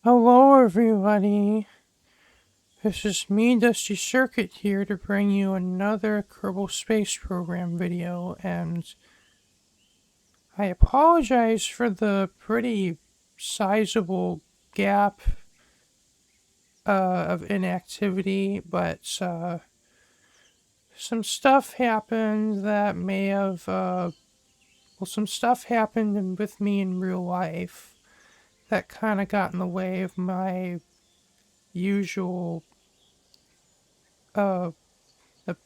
Hello, everybody. This is me, Dusty Circuit, here to bring you another Kerbal Space Program video, and I apologize for the pretty sizable gap of inactivity, but some stuff happened that may have, some stuff happened with me in real life that kind of got in the way of my usual uh,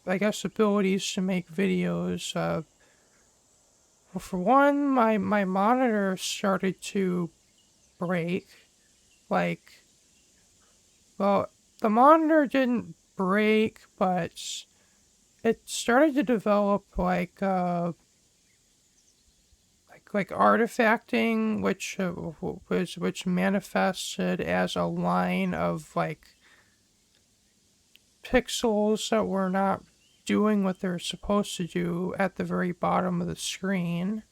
I guess, abilities to make videos. Well, for one, my monitor started to break. Like, well, the monitor didn't break, but it started to develop like artifacting, which manifested as a line of like pixels that were not doing what they're supposed to do at the very bottom of the screen.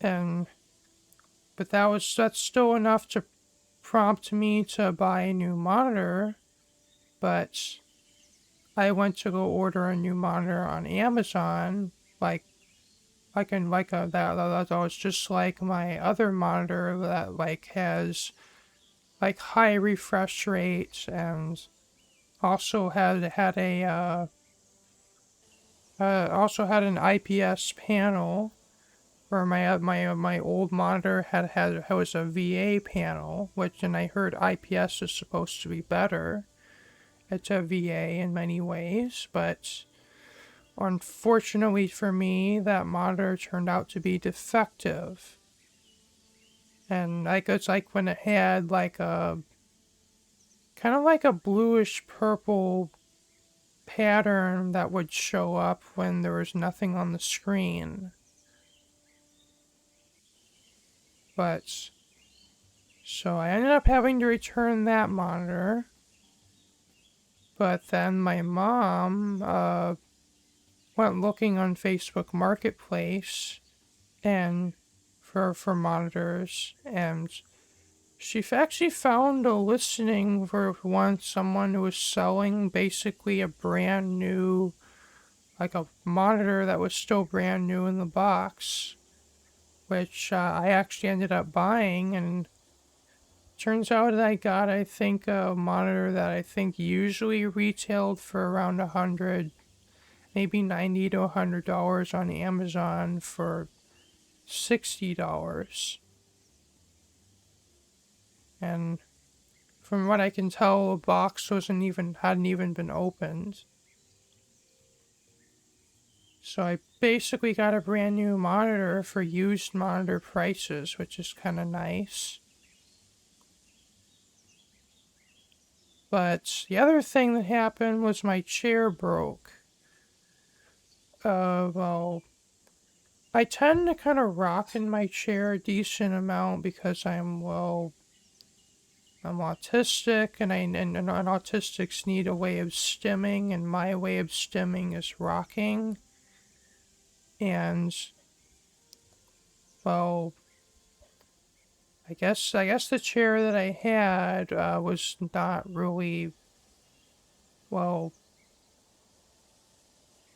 And but that's still enough to prompt me to buy a new monitor. But I went to go order a new monitor on Amazon, that was just like my other monitor that like has like high refresh rate and also had a also had an IPS panel. Where my old monitor had was a VA panel, which, and I heard IPS is supposed to be better. It's a VA in many ways, but unfortunately for me, that monitor turned out to be defective. And like it's like when it had like a kind of like a bluish purple pattern that would show up when there was nothing on the screen. But so I ended up having to return that monitor. But then my mom went looking on Facebook Marketplace and for monitors, and she actually found a listing for someone who was selling basically a brand new, like a monitor that was still brand new in the box, which I actually ended up buying. And turns out that I got, I think, a monitor that I think usually retailed for around maybe $90 to $100 on Amazon for $60. And from what I can tell, the box hadn't even been opened. So I basically got a brand new monitor for used monitor prices, which is kind of nice. But the other thing that happened was my chair broke. Well, I tend to kind of rock in my chair a decent amount because I'm autistic, and autistics need a way of stimming, and my way of stimming is rocking. And well, I guess the chair that I had was not really well.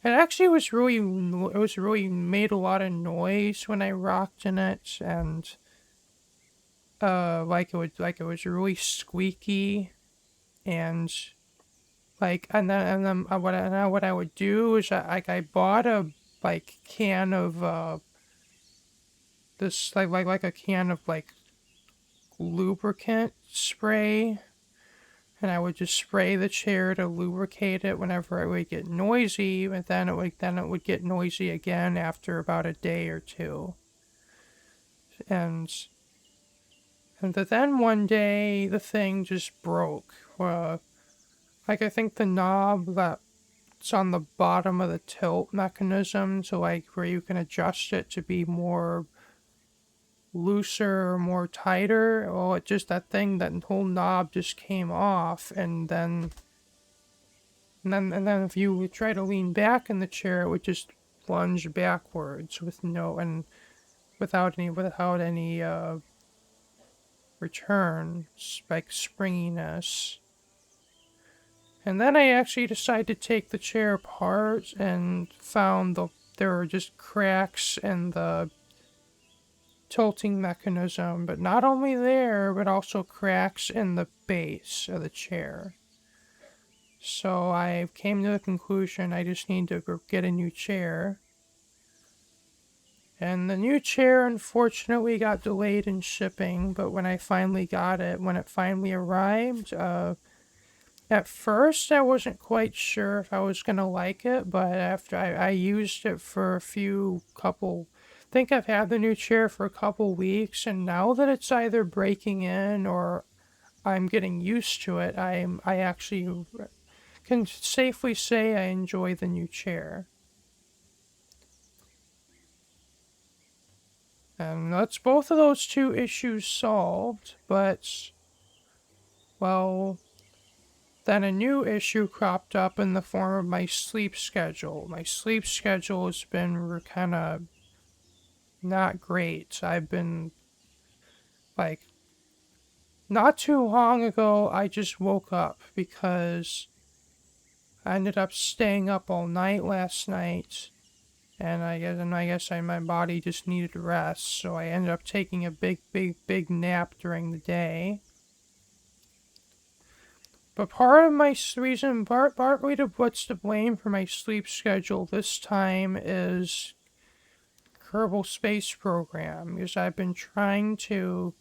It actually was really made a lot of noise when I rocked in it, and like it was really squeaky, and what I would do is I bought a like can of this like a can of like lubricant spray, and I would just spray the chair to lubricate it whenever it would get noisy, and then it would get noisy again after about a day or two. And but then one day the thing just broke. Like I think the knob that's on the bottom of the tilt mechanism, to like where you can adjust it to be more looser or more tighter. Well, it just that whole knob just came off, and then if you would try to lean back in the chair, it would just plunge backwards without any return, like springiness. And then I actually decided to take the chair apart and found there were just cracks in the tilting mechanism, but not only there, but also cracks in the base of the chair. So I came to the conclusion I just need to get a new chair. And the new chair unfortunately got delayed in shipping, but when I finally got it, when it finally arrived, at first I wasn't quite sure if I was gonna like it, but after I used it for I think I've had the new chair for a couple weeks, and now that it's either breaking in or I'm getting used to it, I actually can safely say I enjoy the new chair. And that's both of those two issues solved, but, well, then a new issue cropped up in the form of my sleep schedule. My sleep schedule has been kind of not great. I've been, like, not too long ago, I just woke up because I ended up staying up all night last night. And I guess my body just needed rest, so I ended up taking a big nap during the day. But part of my reason, partly to what's to blame for my sleep schedule this time is Kerbal Space Program, because I've been trying to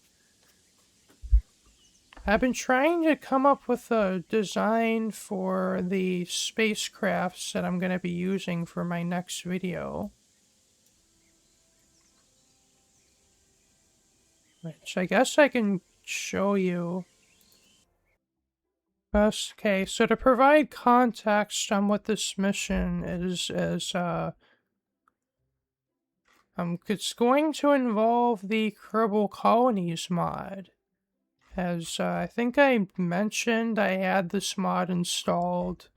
come up with a design for the spacecrafts that I'm going to be using for my next video. Which I guess I can show you. Okay, so to provide context on what this mission is it's going to involve the Kerbal Colonies mod. As I think I mentioned, I had this mod installed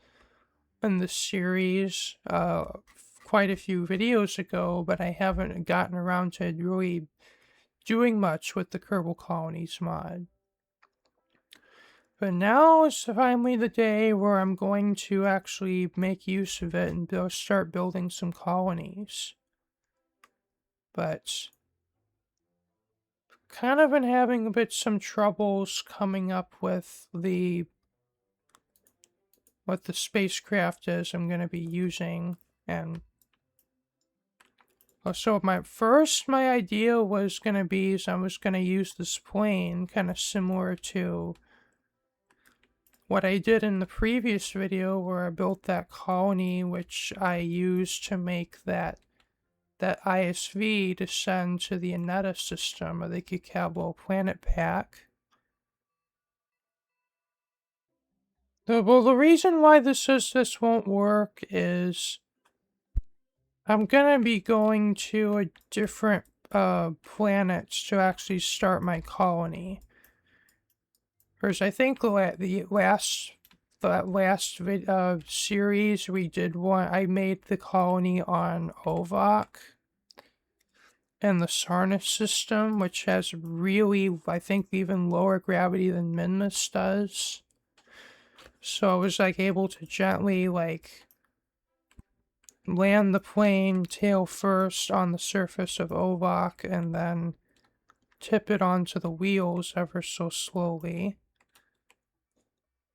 in the series quite a few videos ago, but I haven't gotten around to really doing much with the Kerbal Colonies mod. But now is finally the day where I'm going to actually make use of it and start building some colonies. But kind of been having some troubles coming up with what the spacecraft is I'm going to be using. And so my idea was going to be is I was going to use this plane kind of similar to what I did in the previous video where I built that colony, which I used to make that ISV to send to the Aneta system, or the Kerbal Planet Pack. Well, the reason why this won't work is I'm gonna be going to a different planet to actually start my colony. Because I think the last series we did I made the colony on Ovok and the Sarnus system, which has really, I think, even lower gravity than Minmus does. So I was able to gently land the plane tail first on the surface of Ovok and then tip it onto the wheels ever so slowly.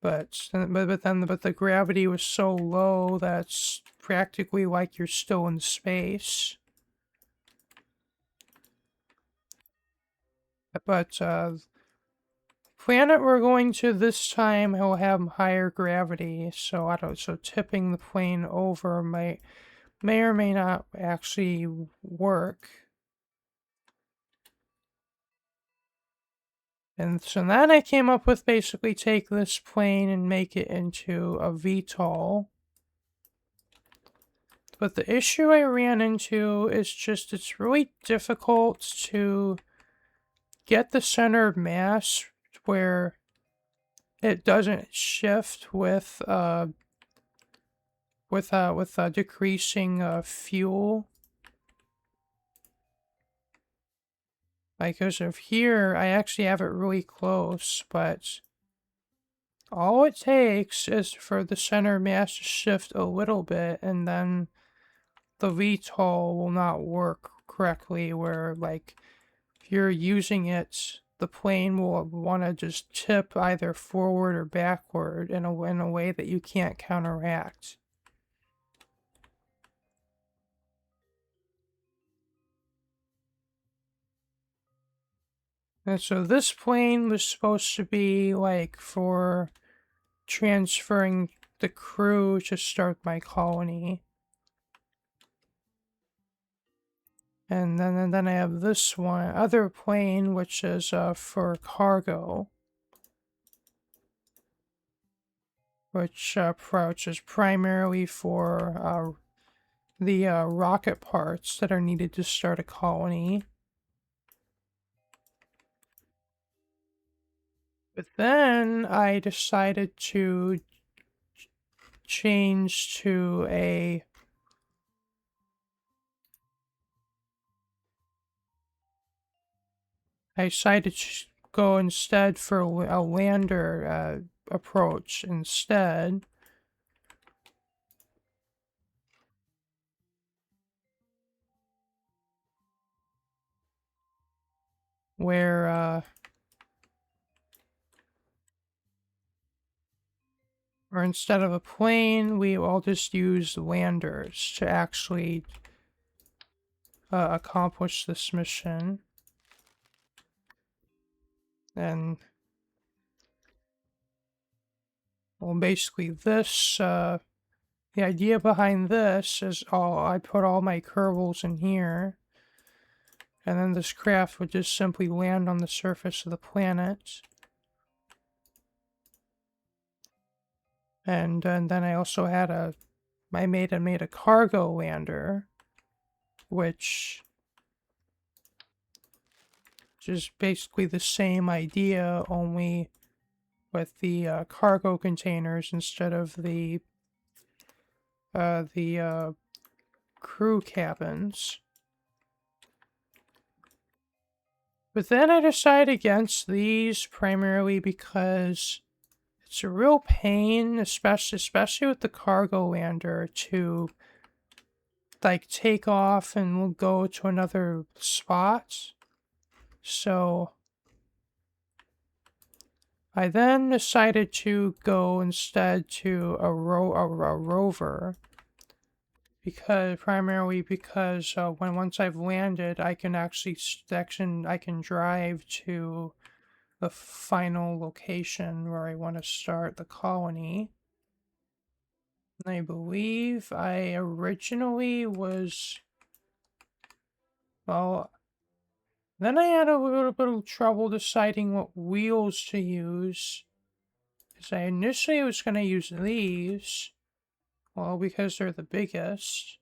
But the gravity was so low that it's practically like you're still in space. But planet we're going to this time will have higher gravity, so tipping the plane over may or may not actually work. And so then I came up with basically take this plane and make it into a VTOL. But the issue I ran into is just it's really difficult to get the center of mass where it doesn't shift with decreasing fuel. Like, as of here, I actually have it really close, but all it takes is for the center mass to shift a little bit, and then the VTOL will not work correctly, where, like, if you're using it, the plane will want to just tip either forward or backward in a way that you can't counteract. And so this plane was supposed to be, like, for transferring the crew to start my colony. And then I have this one other plane, which is for cargo, which is primarily for the rocket parts that are needed to start a colony. But then I decided to change to a I decided to go instead for a lander approach instead, where or instead of a plane, we all just use landers to actually accomplish this mission. And, well, basically this, the idea behind this is I put all my Kerbals in here, and then this craft would just simply land on the surface of the planet. And then I also had I made a cargo lander, which is basically the same idea, only with the cargo containers instead of the crew cabins. But then I decided against these primarily because it's a real pain, especially with the cargo lander, to like take off and we'll go to another spot. So I then decided to go instead to a rover, primarily because once I've landed, I can actually I can drive to the final location where I want to start the colony. I believe I originally was, well, then I had a little bit of trouble deciding what wheels to use, because I initially was going to use these, well, because they're the biggest,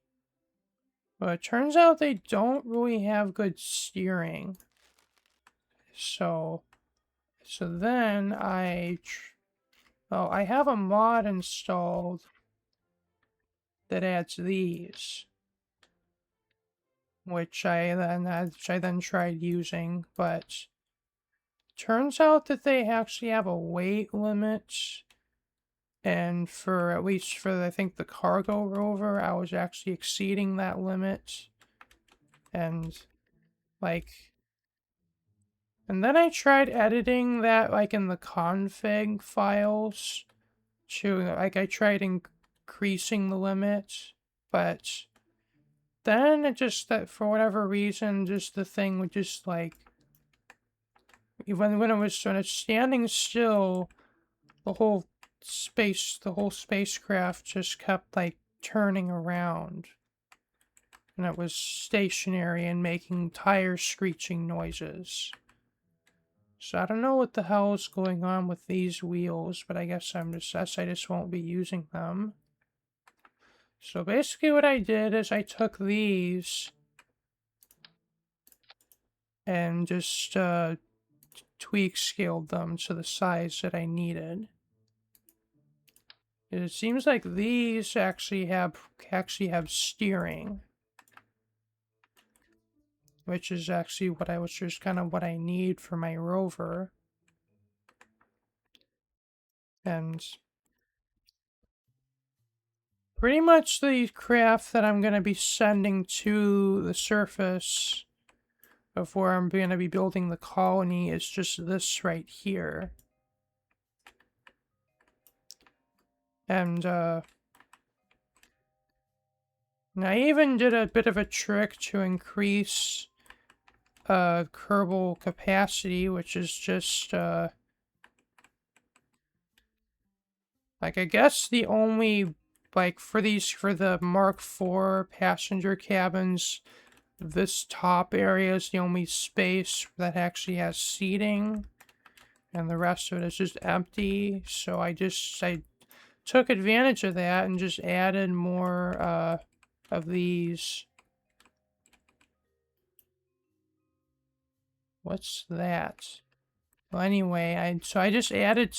but it turns out they don't really have good steering. So then I have a mod installed that adds these, which I then tried using, but turns out that they actually have a weight limit, and for at least for I think the cargo rover, I was actually exceeding that limit, and and then I tried editing that like in the config files to I tried increasing the limit, but then it just that for whatever reason, just the thing would just like when it's standing still, the whole the whole spacecraft just kept like turning around, and it was stationary and making tire screeching noises. So I don't know what the hell is going on with these wheels, but I guess I just won't be using them. So basically what I did is I took these and just tweak scaled them to the size that I needed. It seems like these actually have steering. which is actually which is kind of what I need for my rover. And pretty much the craft that I'm going to be sending to the surface of where I'm going to be building the colony is just this right here. And I even did a bit of a trick to increase Kerbal capacity, which is just like, I guess the only, like, for the Mark IV passenger cabins, this top area is the only space that actually has seating, and the rest of it is just empty. So I took advantage of that and just added more of these. What's that? Well, anyway, I just added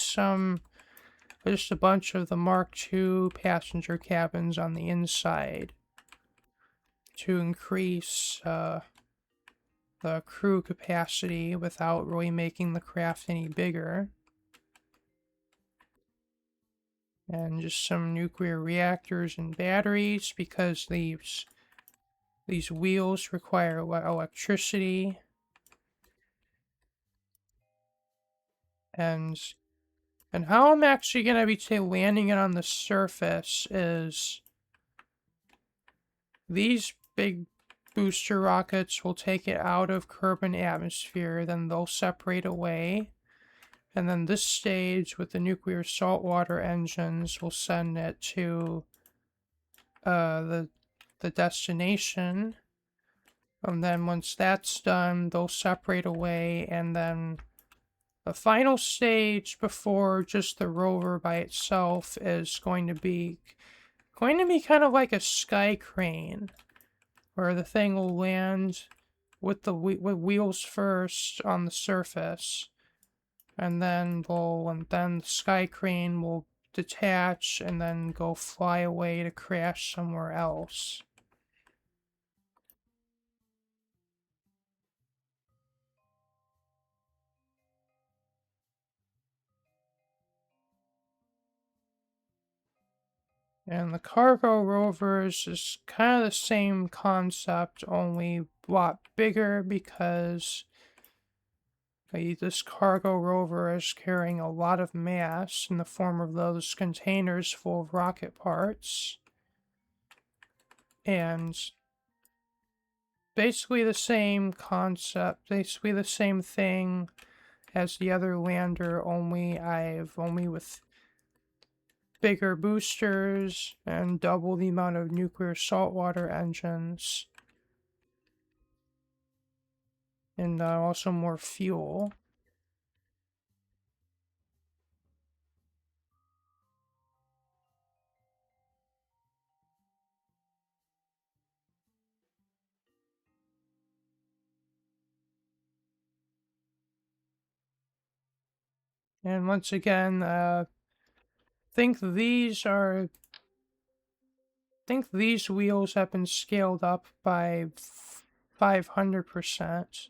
just a bunch of the Mark II passenger cabins on the inside to increase the crew capacity without really making the craft any bigger. And just some nuclear reactors and batteries, because these wheels require electricity. And how I'm actually going to be landing it on the surface is these big booster rockets will take it out of Kerbal atmosphere, then they'll separate away. And then this stage with the nuclear saltwater engines will send it to the destination. And then once that's done, they'll separate away, and then the final stage before just the rover by itself is going to be kind of like a sky crane, where the thing will land with the wheels first on the surface, and then the sky crane will detach and then go fly away to crash somewhere else. And the cargo rovers is kind of the same concept, only a lot bigger, because this cargo rover is carrying a lot of mass in the form of those containers full of rocket parts. And basically the same concept, basically the same thing as the other lander, only with bigger boosters and double the amount of nuclear saltwater engines. And also more fuel. And once again, think these wheels have been scaled up by 500%.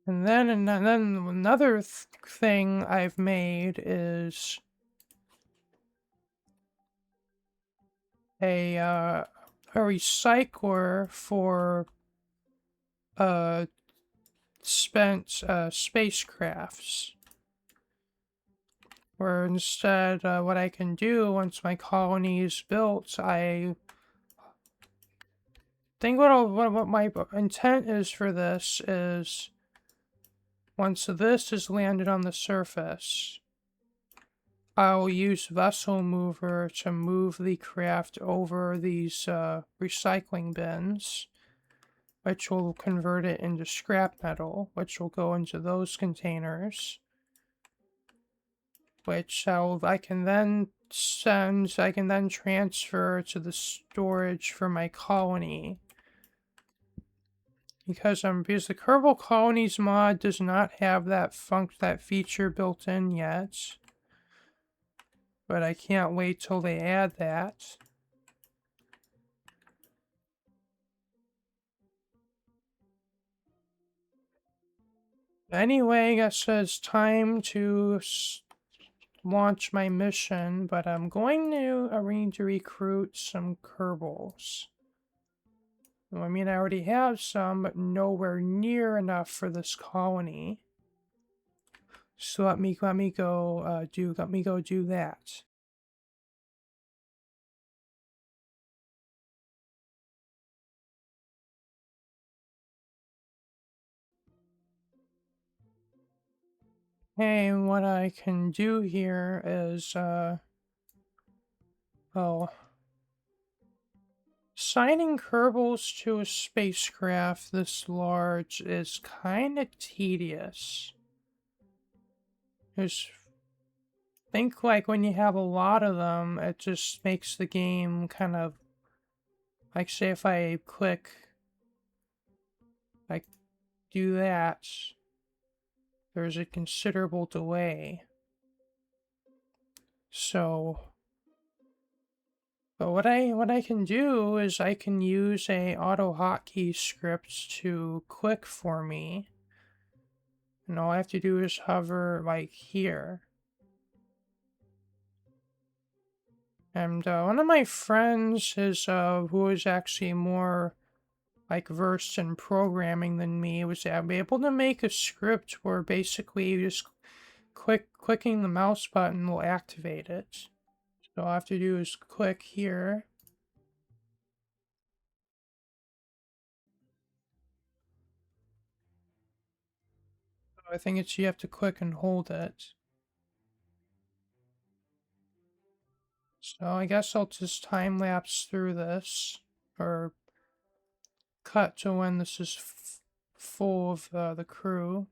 And then another thing I've made is a recycler for spent spacecrafts. Where instead, what I can do once my colony is built, I think what my intent is for this is, once this is landed on the surface, I'll use Vessel Mover to move the craft over these recycling bins, which will convert it into scrap metal, which will go into those containers. which I can then transfer to the storage for my colony. Because the Kerbal Colonies mod does not have that feature built in yet. But I can't wait till they add that. Anyway, I guess it's time to launch my mission, but I'm going to arrange to recruit some Kerbals. I mean, I already have some, but nowhere near enough for this colony. So let me go do that. Hey, what I can do here is signing Kerbals to a spacecraft this large is kind of tedious. Because think like when you have a lot of them, it just makes the game kind of like, say if I click like do that, there's a considerable delay. So but what I can do is I can use a auto hotkey script to click for me. And all I have to do is hover like here. And one of my friends is who is actually more like versed in programming than me was able to make a script where basically you just clicking the mouse button will activate it. So all I have to do is click here. I think it's you have to click and hold it. So I guess I'll just time lapse through this, or cut to when this is full of the crew.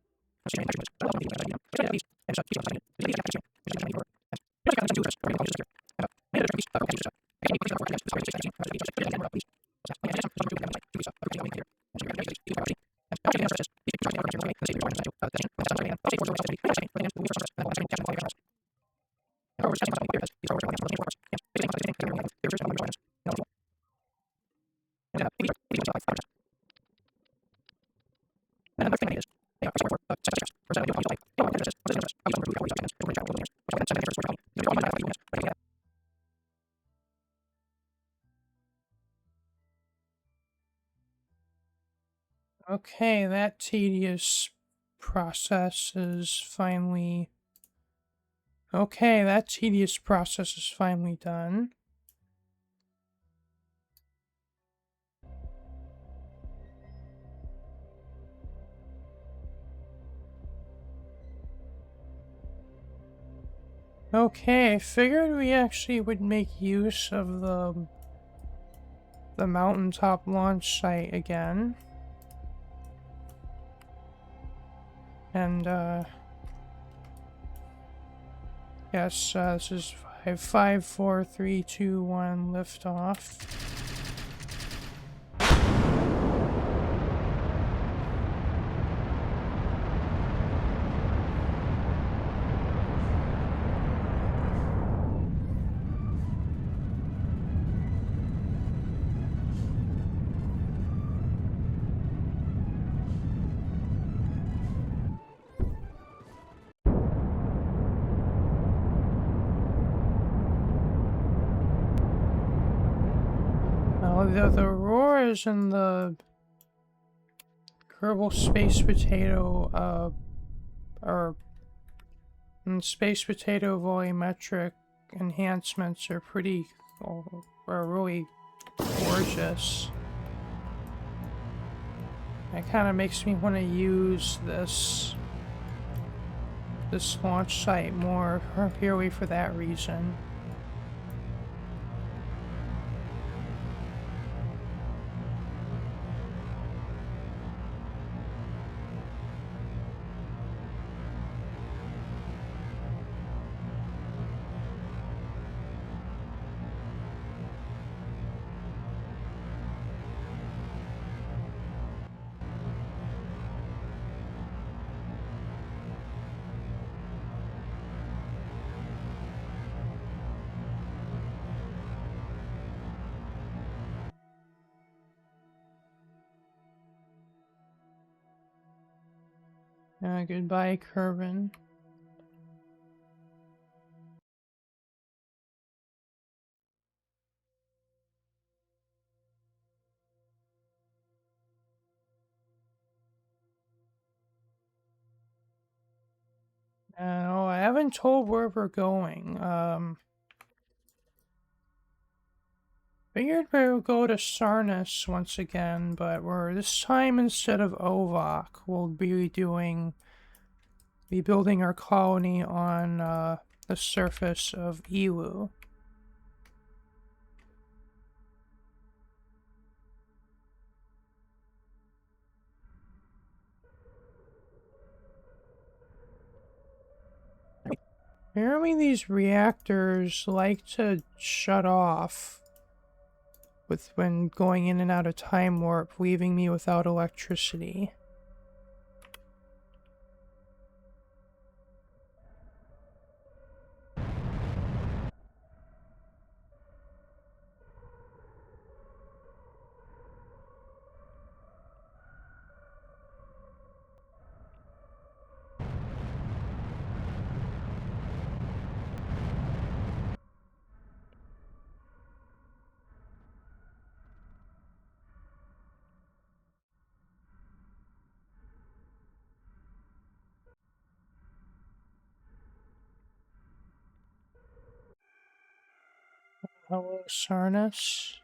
Okay, that tedious process is finally... Okay, that tedious process is finally done. Okay, I figured we actually would make use of the mountaintop launch site again. And, yes, this is 5, 4, 3, 2, 1, liftoff. The roars and the Kerbal Space Potato, Space Potato volumetric enhancements are really gorgeous. It kind of makes me want to use this launch site more purely for that reason. Goodbye, Kerbin. Oh, I haven't told where we're going. Figured we would go to Sarnas once again, but this time instead of Ovok, we'll be building our colony on the surface of Eeloo. Apparently these reactors like to shut off when going in and out of time warp, leaving me without electricity. Hello, Sarnas.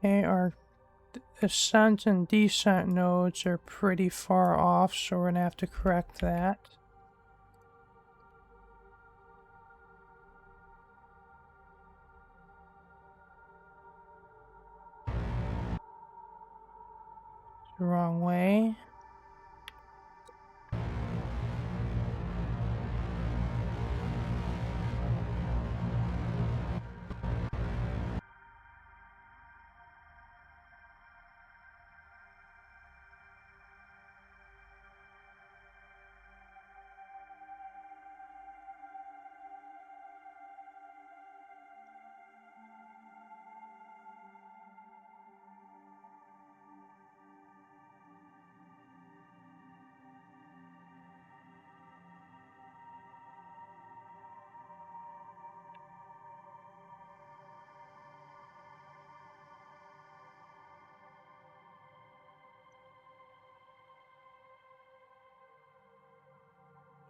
Okay, our ascent and descent nodes are pretty far off, so we're gonna have to correct that. The wrong way.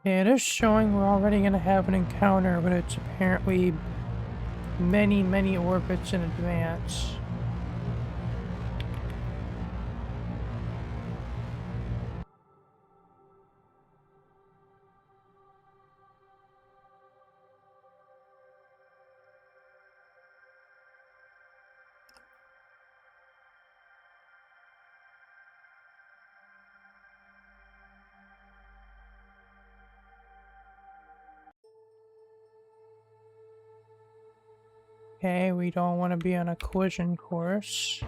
Yeah, it is showing we're already going to have an encounter, but it's apparently many, many orbits in advance. Okay, we don't want to be on a collision course.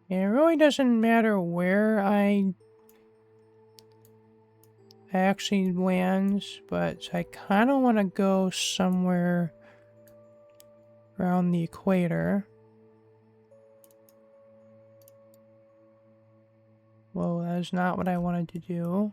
It really doesn't matter where I actually land, but I kind of want to go somewhere around the equator. Well, that is not what I wanted to do.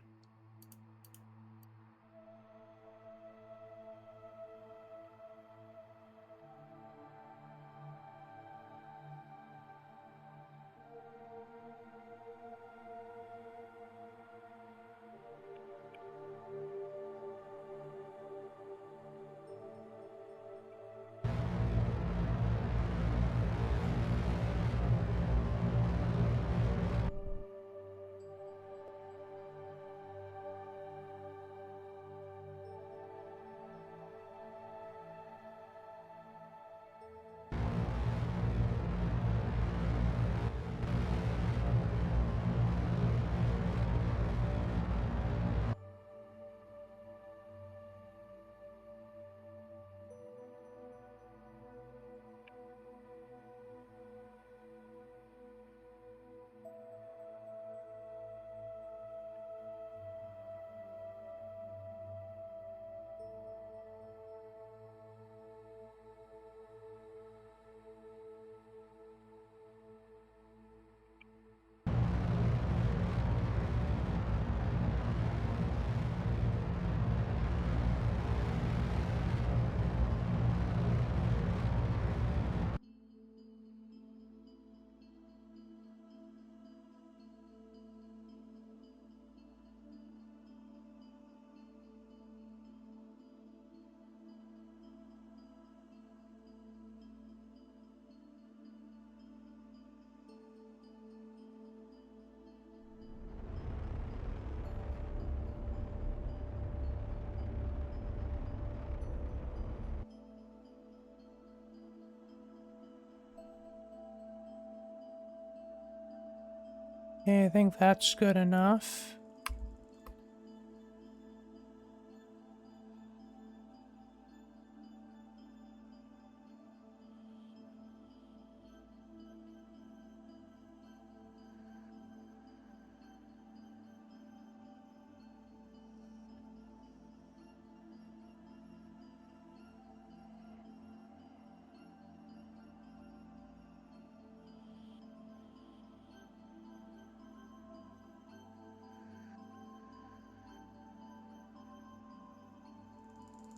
Okay, I think that's good enough.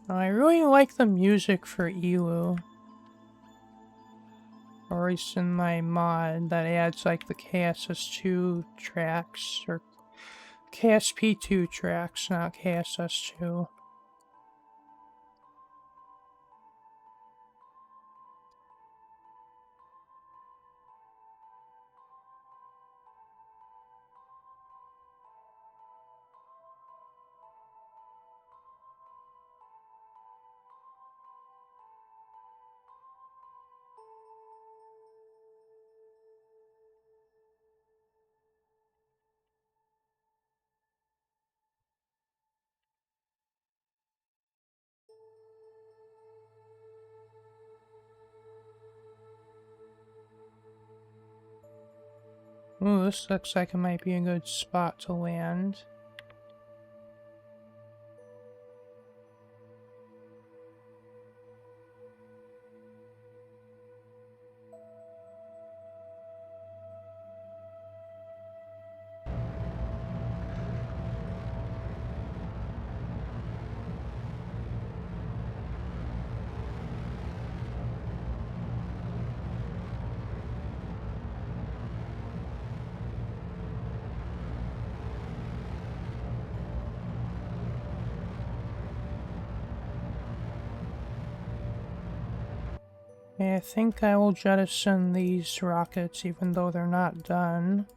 I really like the music for Eeloo. Or at least in my mod that adds like the KSS2 tracks, or KSP2 tracks, not KSS2. Ooh, this looks like it might be a good spot to land. I think I will jettison these rockets even though they're not done.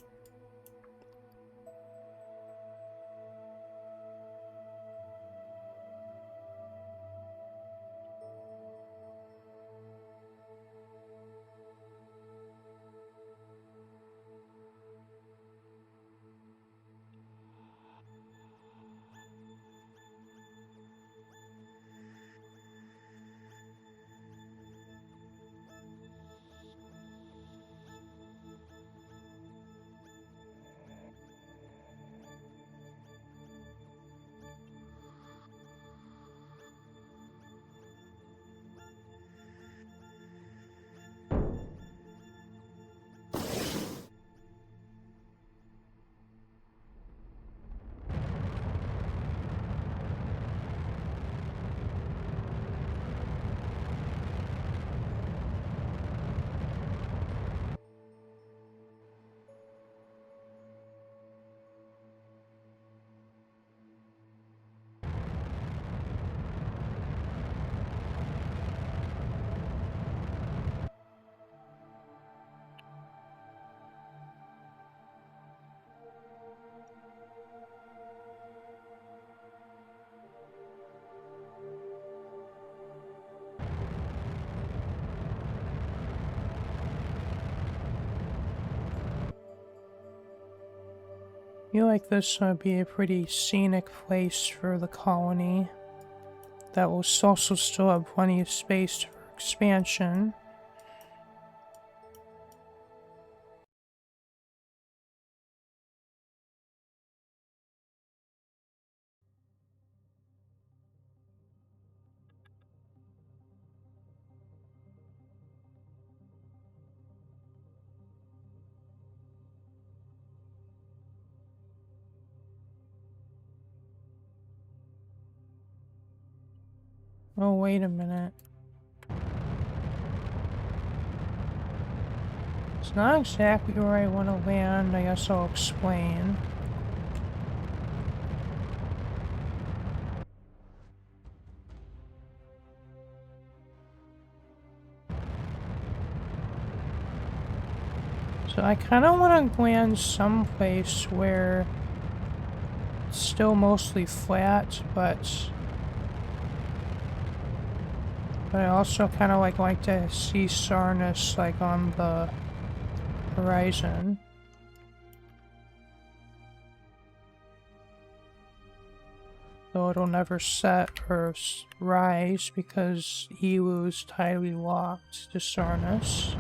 I feel like this would be a pretty scenic place for the colony. That will also still have plenty of space for expansion. Oh, wait a minute. It's not exactly where I want to land. I guess I'll explain. So I kind of want to land someplace where it's still mostly flat, but I also kind of like to see Sarnus like on the horizon. Though it'll never set or rise because Eeloo is tightly locked to Sarnus.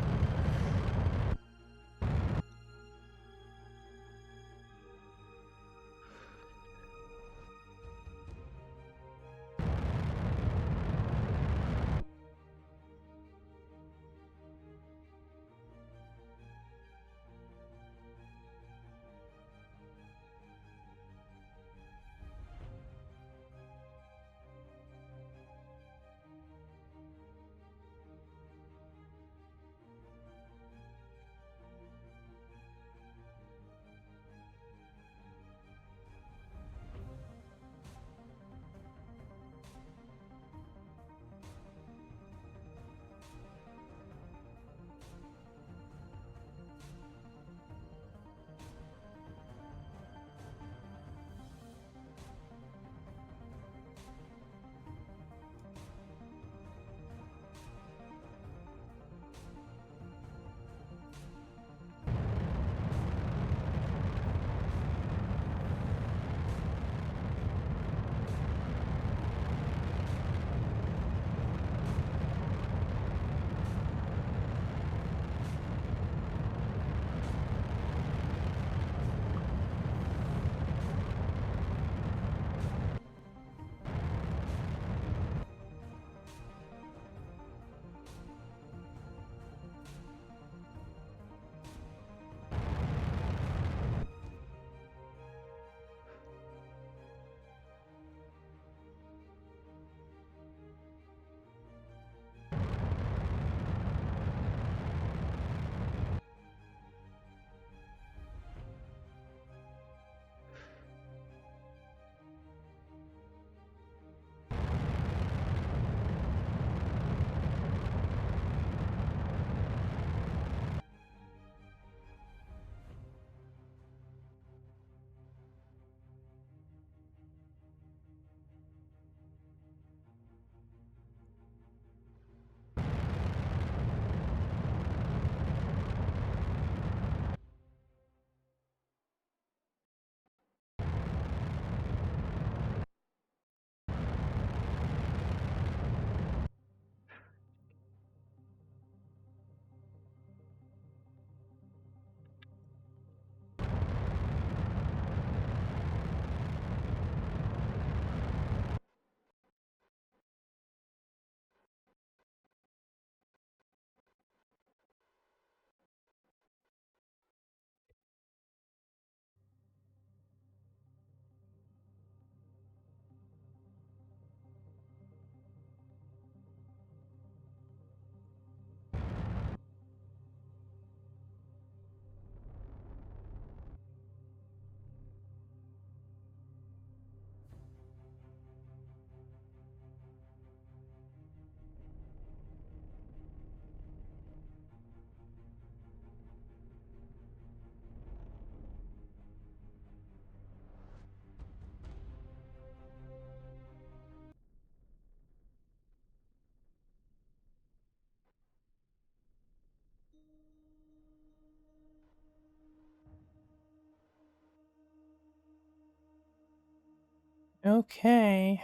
Okay.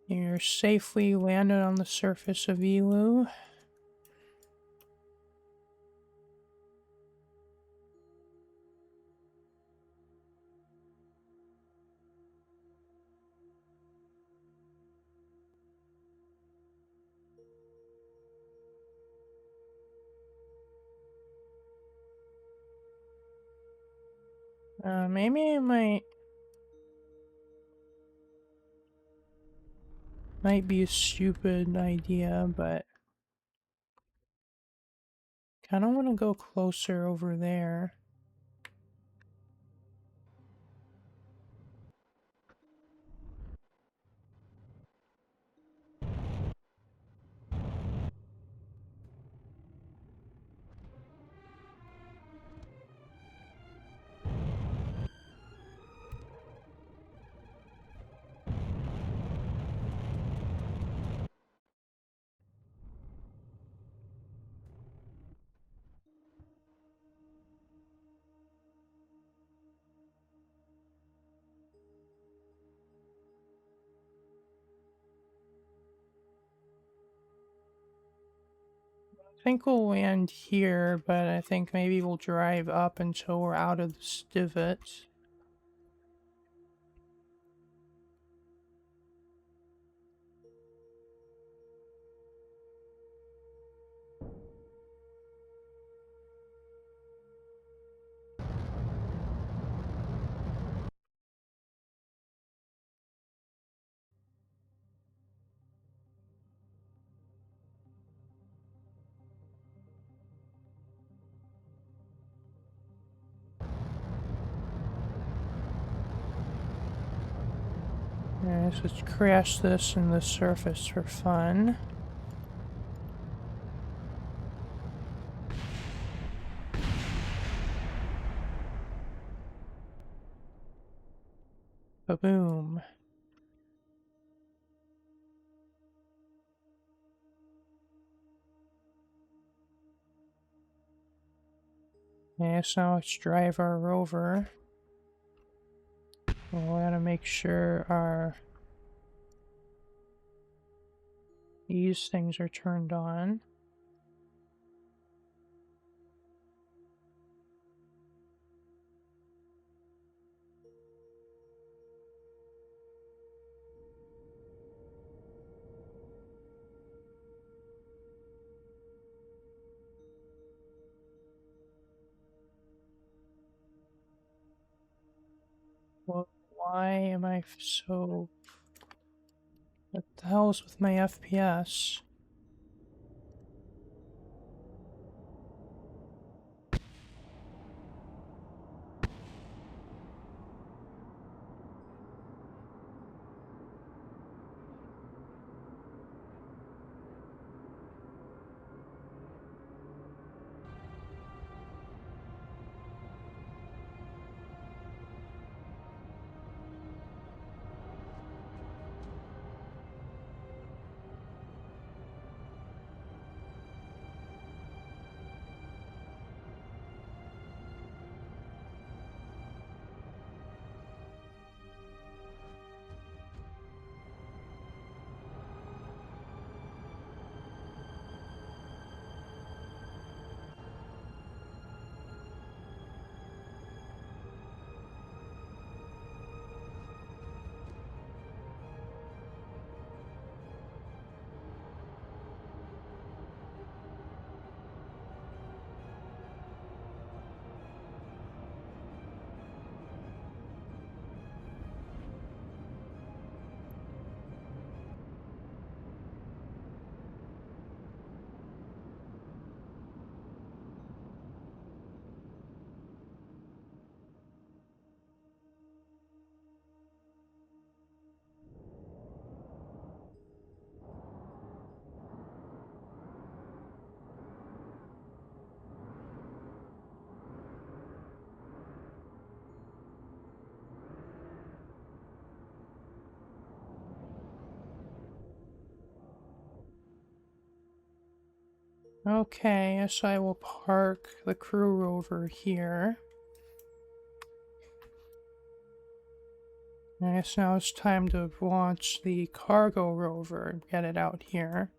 You're safely landed on the surface of Eeloo. Maybe it might be a stupid idea, but kind of want to go closer over there. I think we'll land here, but I think maybe we'll drive up until we're out of the divot. Alright, so let's crash this in the surface for fun. Ba-boom. Yeah, so now let's drive our rover. We gotta make sure these things are turned on. Well, why am I so... What the hell is with my FPS? Okay, so I will park the crew rover here. I guess now it's time to launch the cargo rover and get it out here.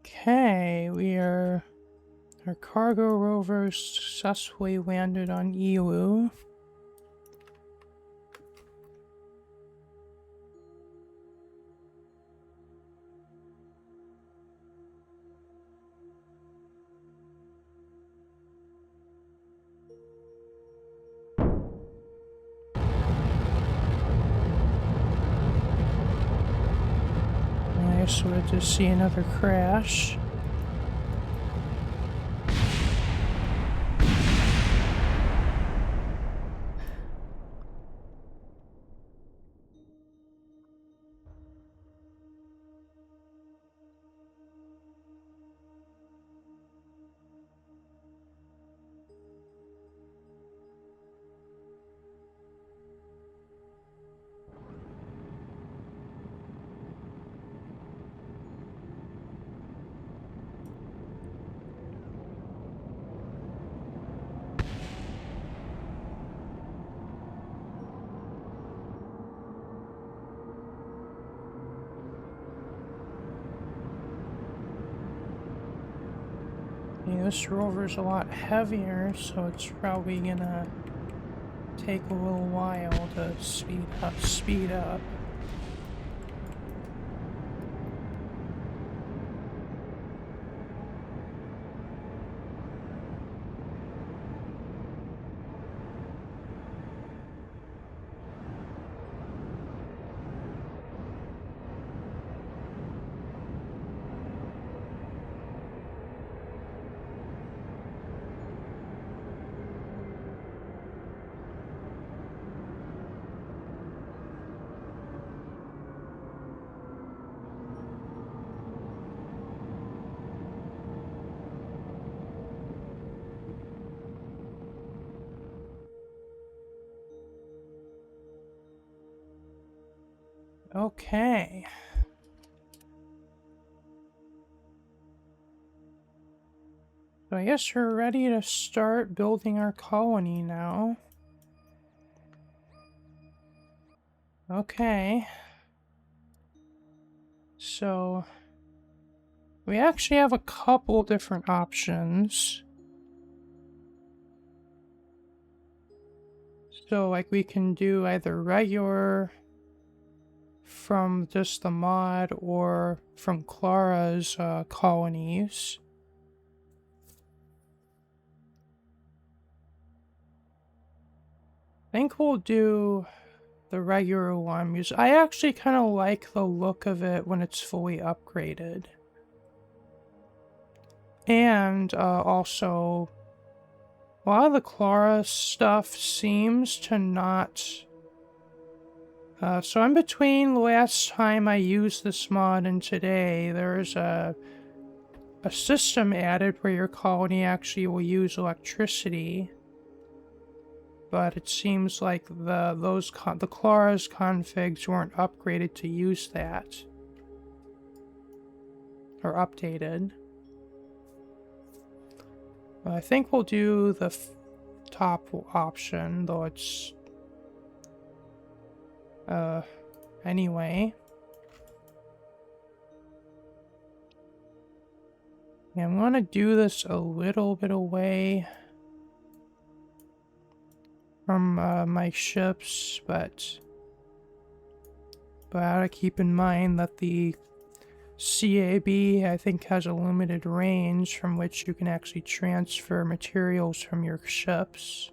Okay, our cargo rover successfully landed on Eeloo. I sort of see another crash. Yeah, this rover's a lot heavier, so it's probably gonna take a little while to speed up. Okay. So I guess we're ready to start building our colony now. Okay. So we actually have a couple different options. So like we can do either regular from just the mod or from Clara's colonies. I think we'll do the regular one because I actually kind of like the look of it when it's fully upgraded. And also, a lot of the Clara stuff seems to not... so in between the last time I used this mod and today, there's a system added where your colony actually will use electricity. But it seems like the Clara's configs weren't upgraded to use that. Or updated. But I think we'll do the top option, though it's... anyway. Yeah, I'm gonna do this a little bit away from my ships, but I gotta keep in mind that the CAB, I think, has a limited range from which you can actually transfer materials from your ships.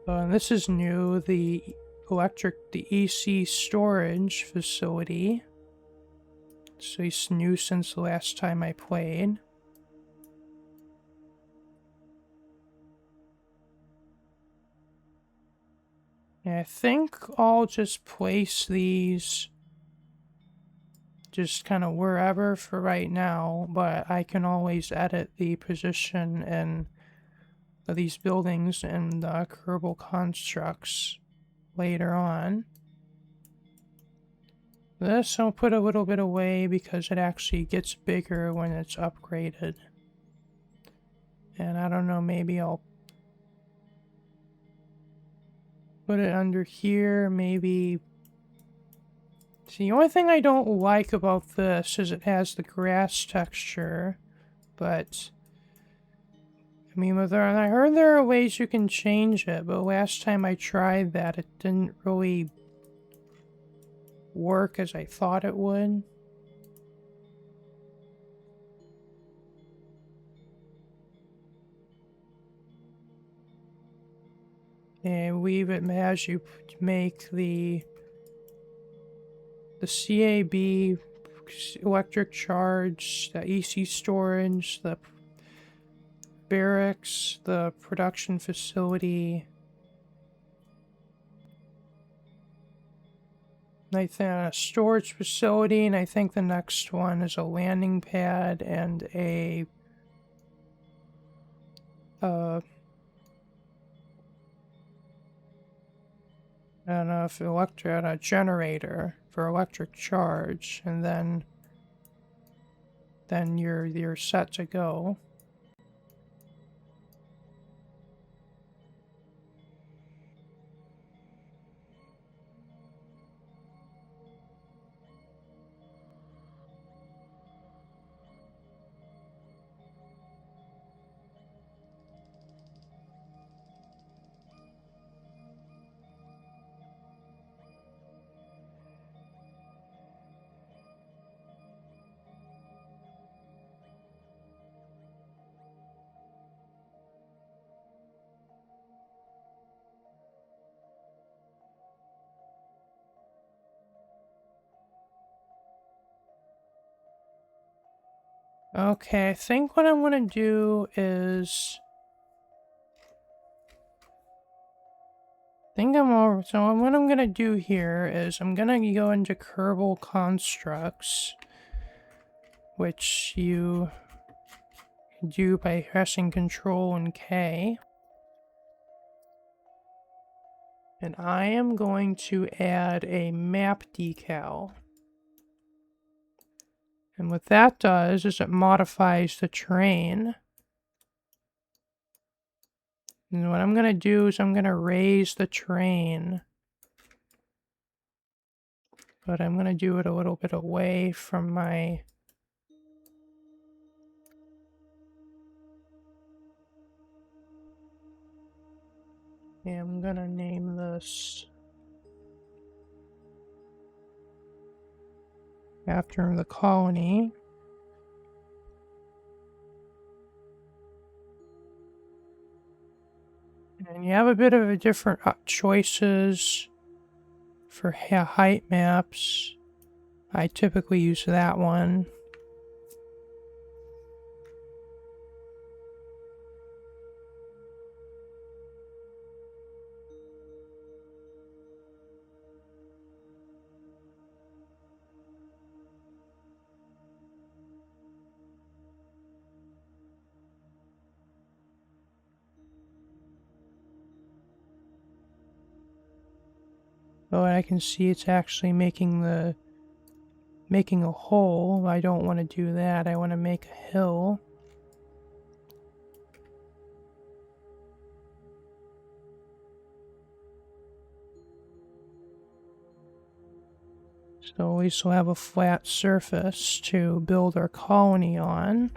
And this is new, the EC storage facility. So it's new since the last time I played. And I think I'll just place these just kind of wherever for right now, but I can always edit the position and these buildings and the Kerbal constructs later on. This I'll put a little bit away because it actually gets bigger when it's upgraded. And I don't know, maybe I'll put it under here, maybe. See, the only thing I don't like about this is it has the grass texture, but I mean, I heard there are ways you can change it, but last time I tried that, it didn't really work as I thought it would. And leave it as you make the CAB, electric charge, the EC storage, the barracks, the production facility. I think a storage facility, and I think the next one is a landing pad and a I don't know if a generator for electric charge, and then you're set to go. Okay, I think what I'm gonna do is so what I'm gonna do here is I'm gonna go into Kerbal Constructs, which you do by pressing Control and K. And I am going to add a map decal. And what that does is it modifies the terrain. And what I'm going to do is I'm going to raise the terrain. But I'm going to do it a little bit away from my... Yeah, I'm going to name this after the colony. And you have a bit of a different choices for height maps. I typically use that one. Oh, and I can see it's actually making a hole. I don't want to do that. I want to make a hill. So we still have a flat surface to build our colony on.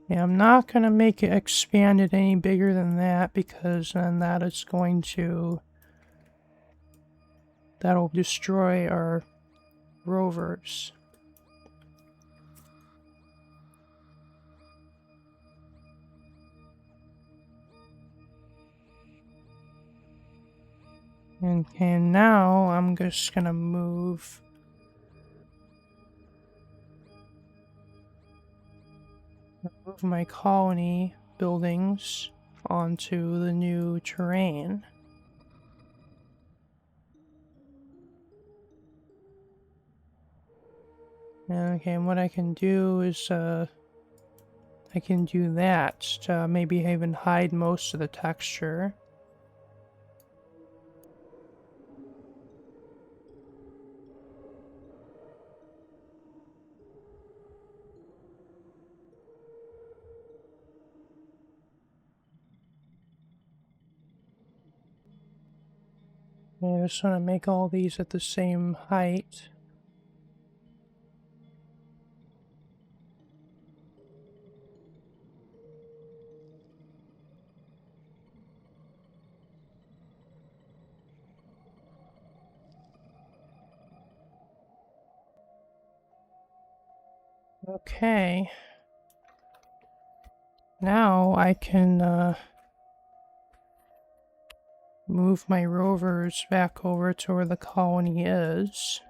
Yeah, I'm not going to make it expanded any bigger than that because then that'll destroy our rovers. Okay, now I'm just going to move my colony buildings onto the new terrain. Okay, and what I can do is I can do that to maybe even hide most of the texture. I just want to make all these at the same height. Okay. Now I can move my rovers back over to where the colony is.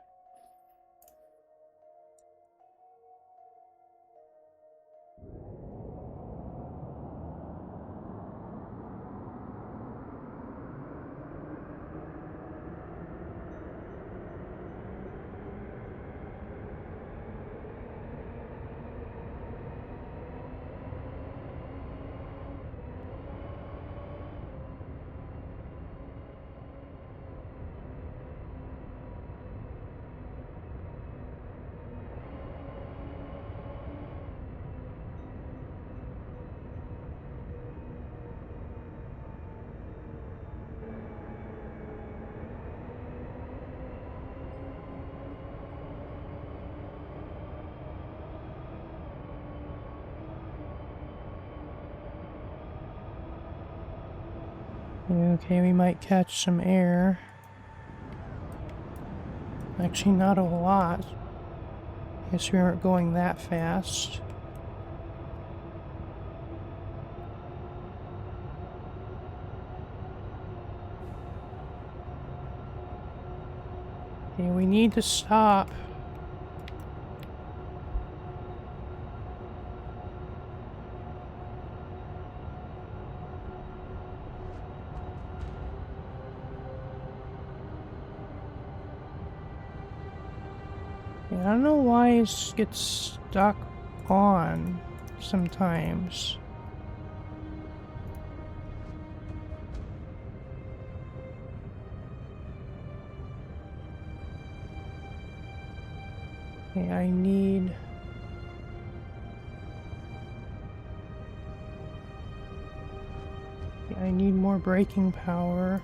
Okay, we might catch some air. Actually, not a lot. Guess we weren't going that fast. Okay, we need to stop. Yeah, I don't know why it gets stuck on sometimes. Okay, I need more braking power.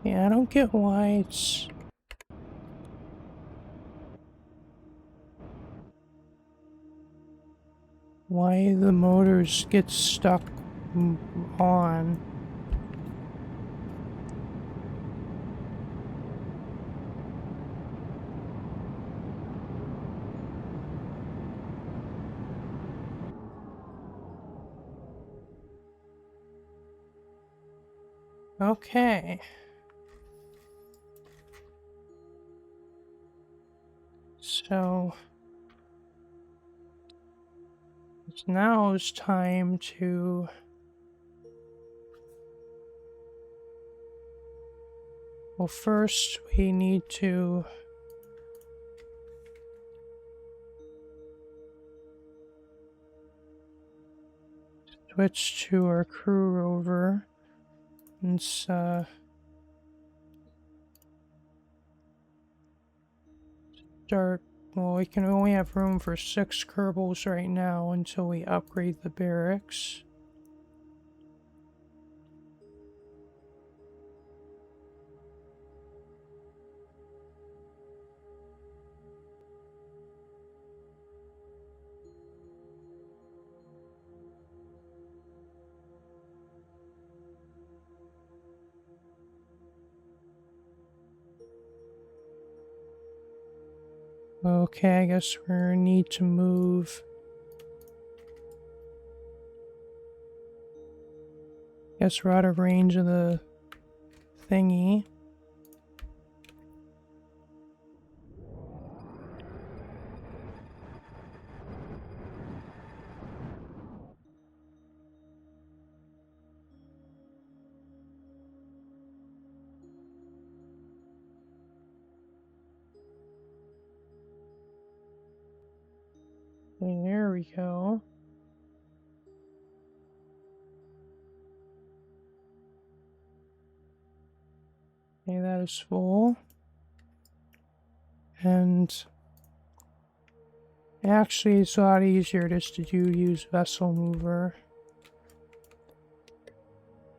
Yeah, I don't get why the motors get stuck on. Okay. So now it's time to first we need to switch to our crew rover. It's start. Well, we can only have room for 6 Kerbals right now until we upgrade the barracks. Okay, I guess we're gonna need to move. Guess we're out of range of the thingy. There we go. Okay, that is full. And actually, it's a lot easier just to use vessel mover.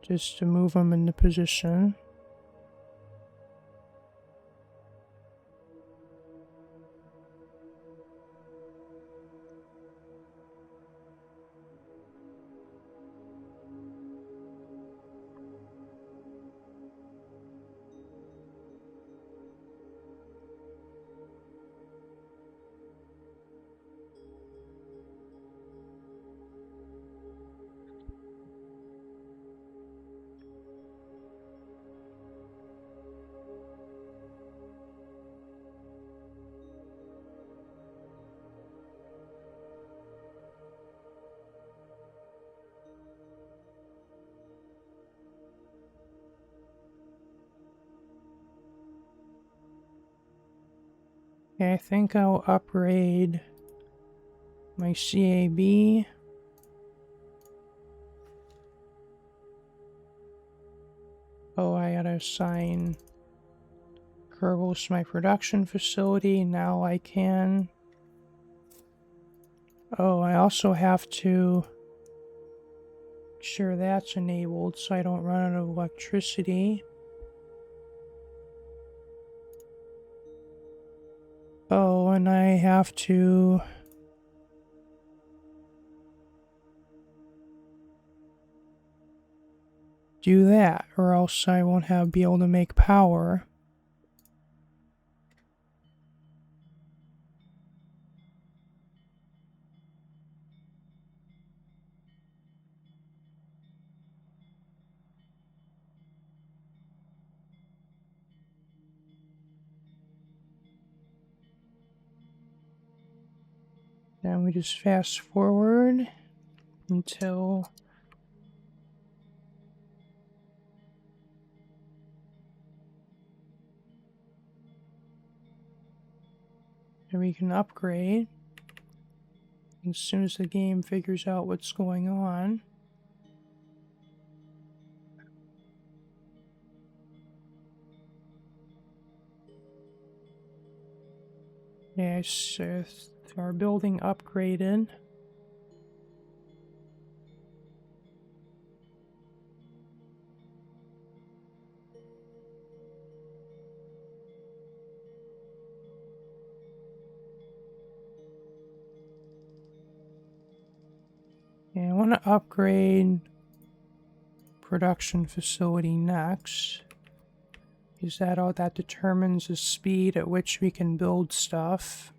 Just to move them into position. Okay, I think I'll upgrade my CAB. Oh, I gotta assign Kerbals to my production facility. Now I can. Oh, I also have to make sure that's enabled so I don't run out of electricity. Oh, and I have to do that, or else I won't be able to make power. Then we just fast forward until we can upgrade. As soon as the game figures out what's going on. Yes, our building upgraded. Yeah, I want to upgrade production facility next. Is that all that determines the speed at which we can build stuff?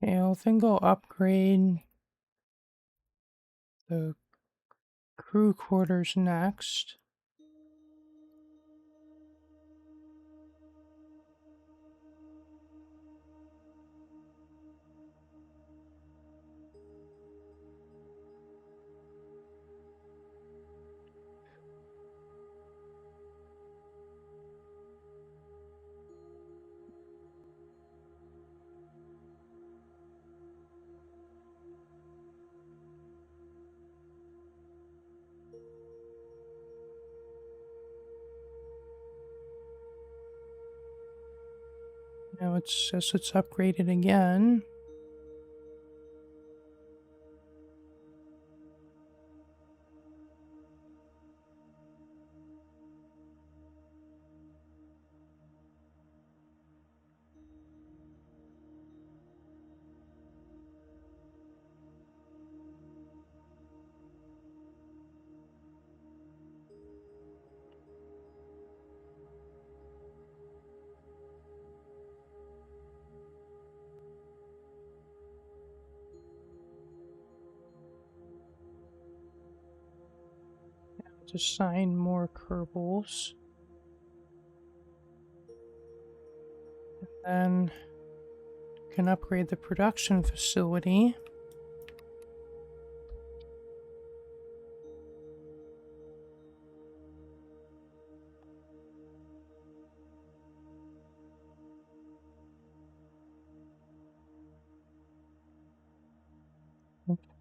Okay, I'll then go upgrade the crew quarters next. Now it says it's upgraded again. Assign more Kerbals. And then can upgrade the production facility.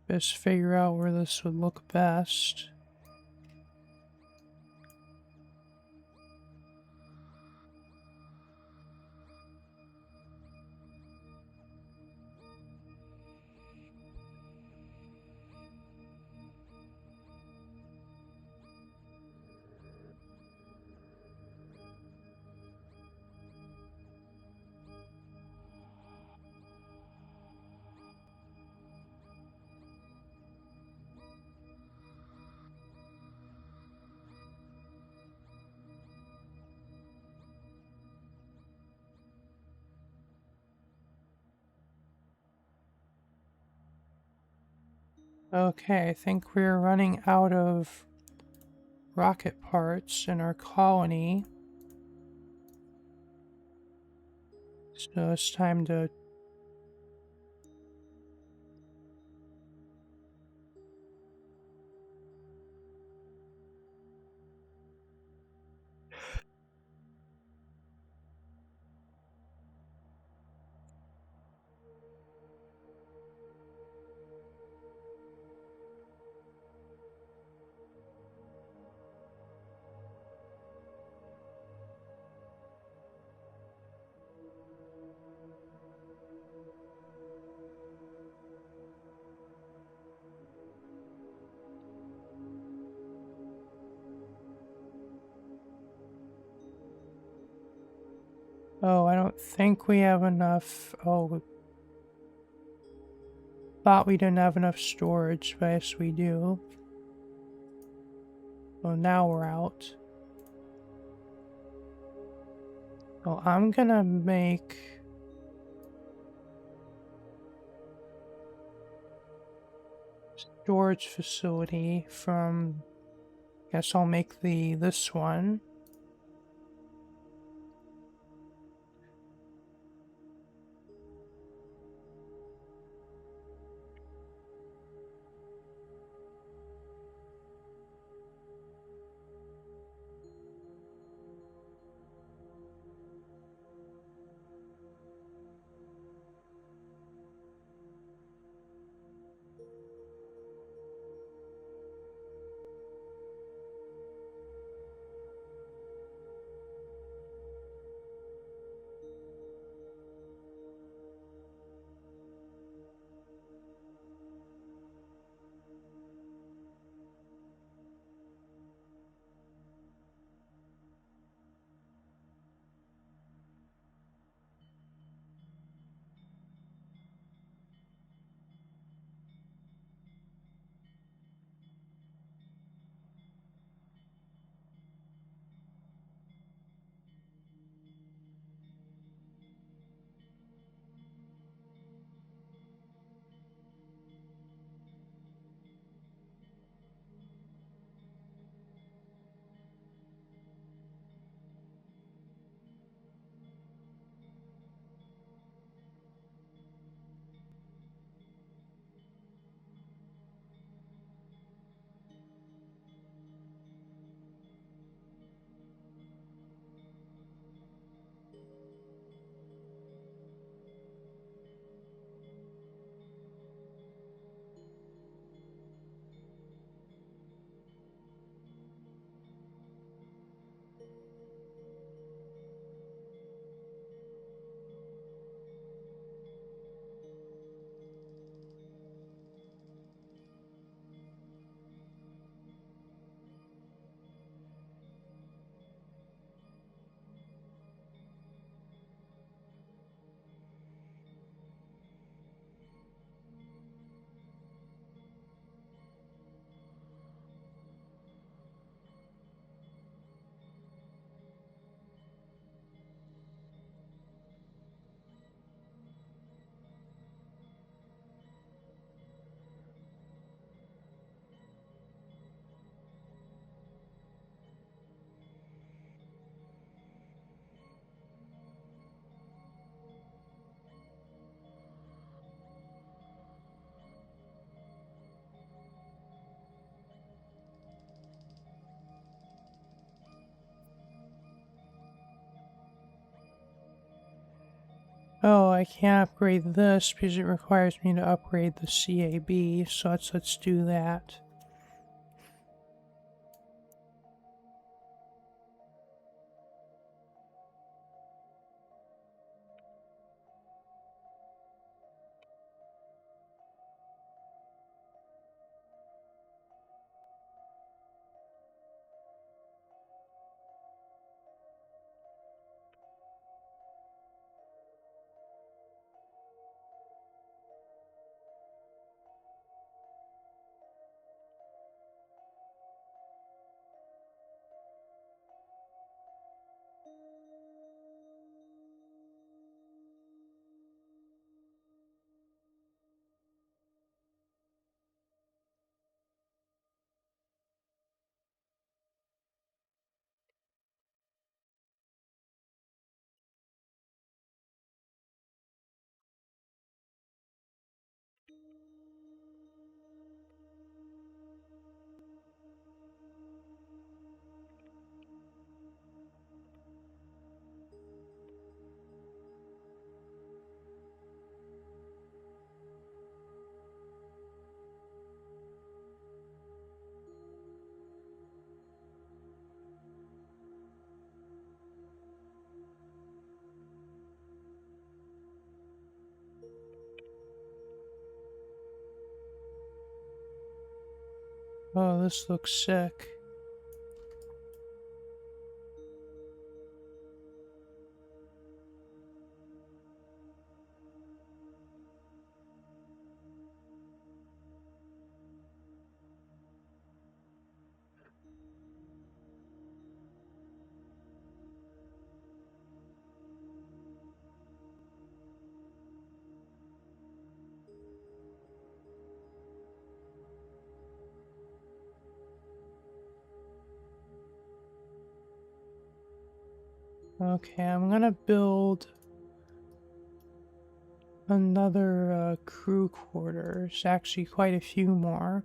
Just figure out where this would look best. Okay, I think we're running out of rocket parts in our colony. So it's time to Oh, I don't think we have enough. Oh, thought we didn't have enough storage, but yes, we do. Well, now we're out. Well, I'm gonna make storage facility from. Guess I'll make this one. Oh, I can't upgrade this because it requires me to upgrade the CAB, so let's do that. Oh, this looks sick. Okay, I'm gonna build another crew quarters, actually quite a few more.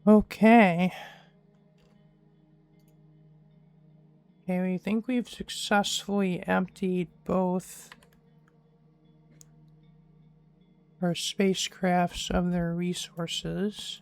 Okay. Okay, we think we've successfully emptied both our spacecrafts of their resources.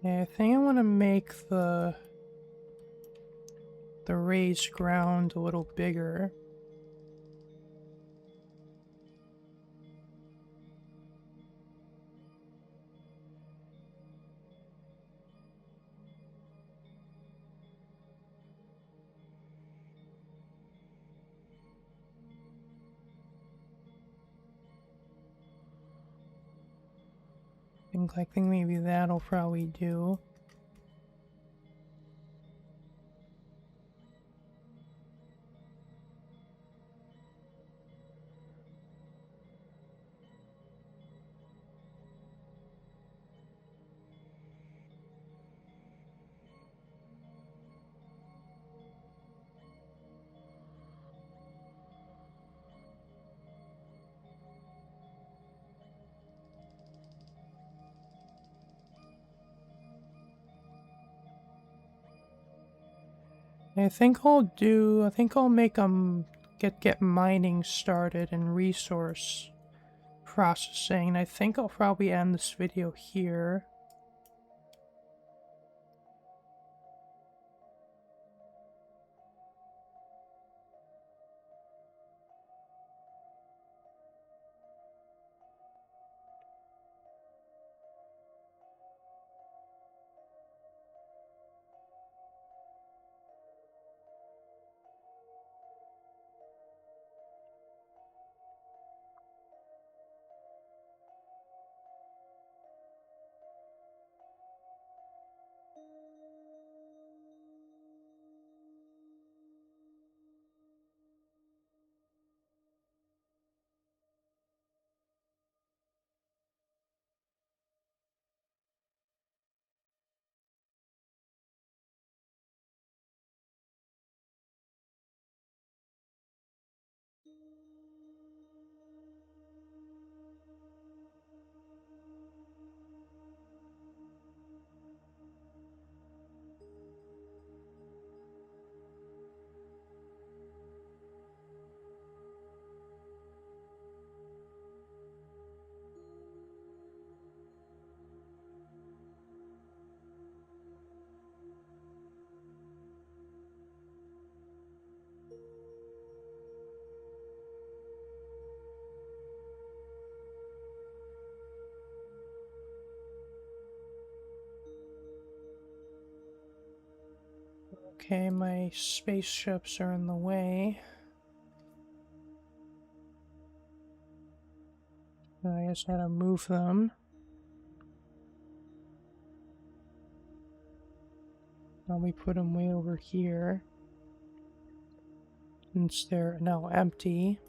Okay, I think I want to make the raised ground a little bigger. I think maybe that'll probably do. I think I'll make get mining started and resource processing. And I think I'll probably end this video here. Okay, my spaceships are in the way. I guess I gotta move them. Now we put them way over here, since they're now empty.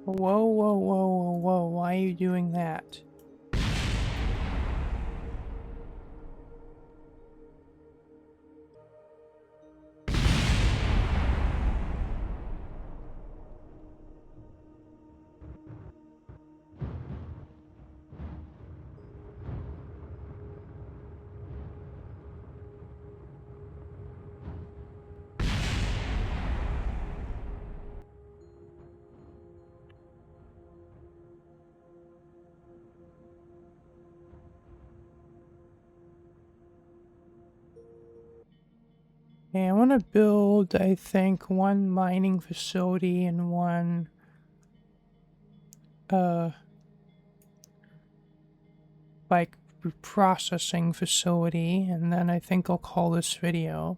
Whoa, whoa, whoa, whoa, whoa. Why are you doing that? Okay, I want to build, I think, one mining facility and one, like, processing facility, and then I think I'll call this video.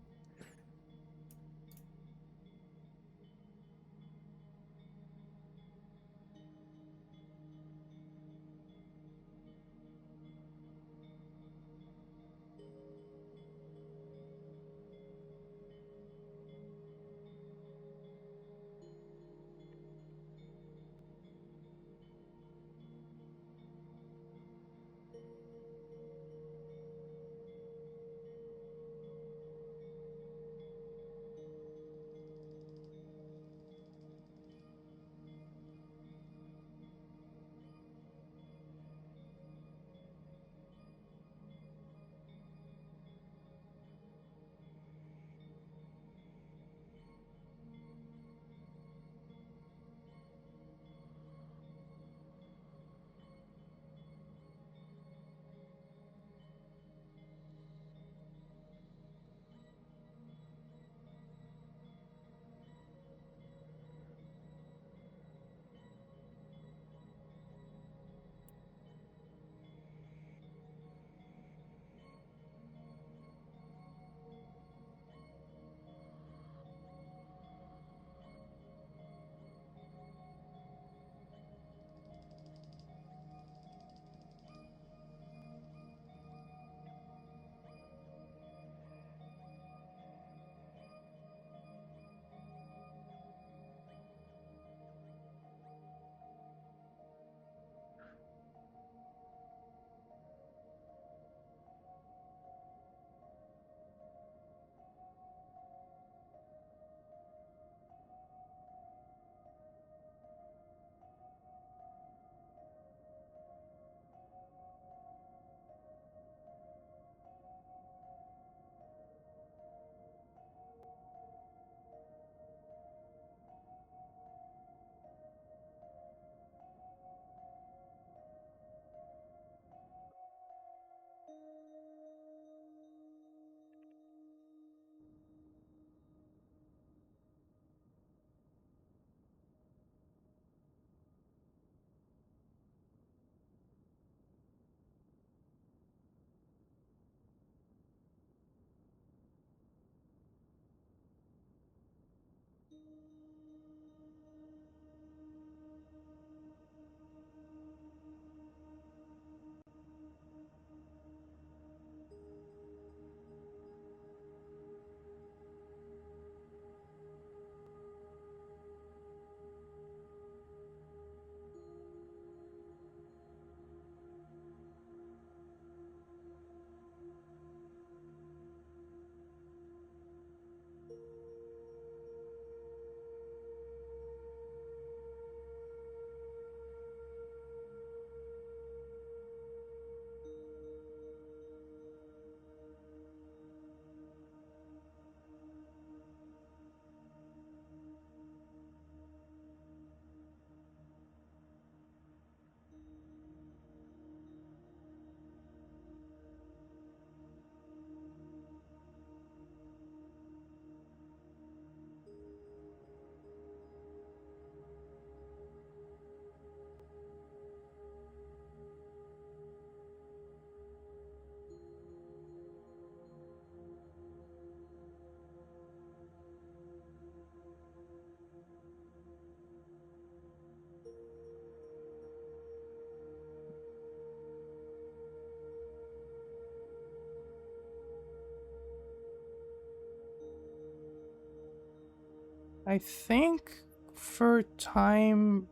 I think for time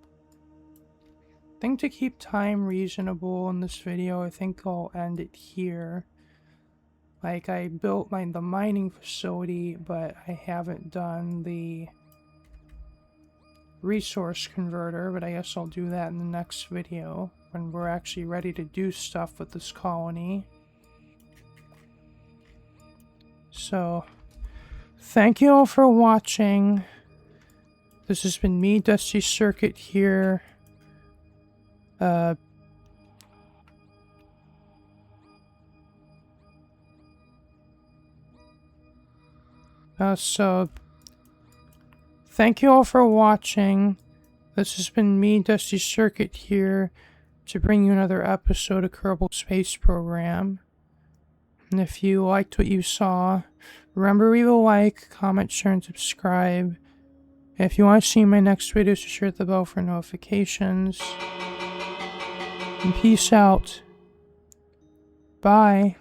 think to keep time reasonable in this video, I think I'll end it here. Like, I built the mining facility, but I haven't done the resource converter, but I guess I'll do that in the next video when we're actually ready to do stuff with this colony. So, thank you all for watching. This has been me, Dusty Circuit here. So, thank you all for watching. This has been me, Dusty Circuit here, to bring you another episode of Kerbal Space Program. And if you liked what you saw, remember to leave a like, comment, share, and subscribe. And if you want to see my next videos, just hit the bell for notifications. And peace out. Bye.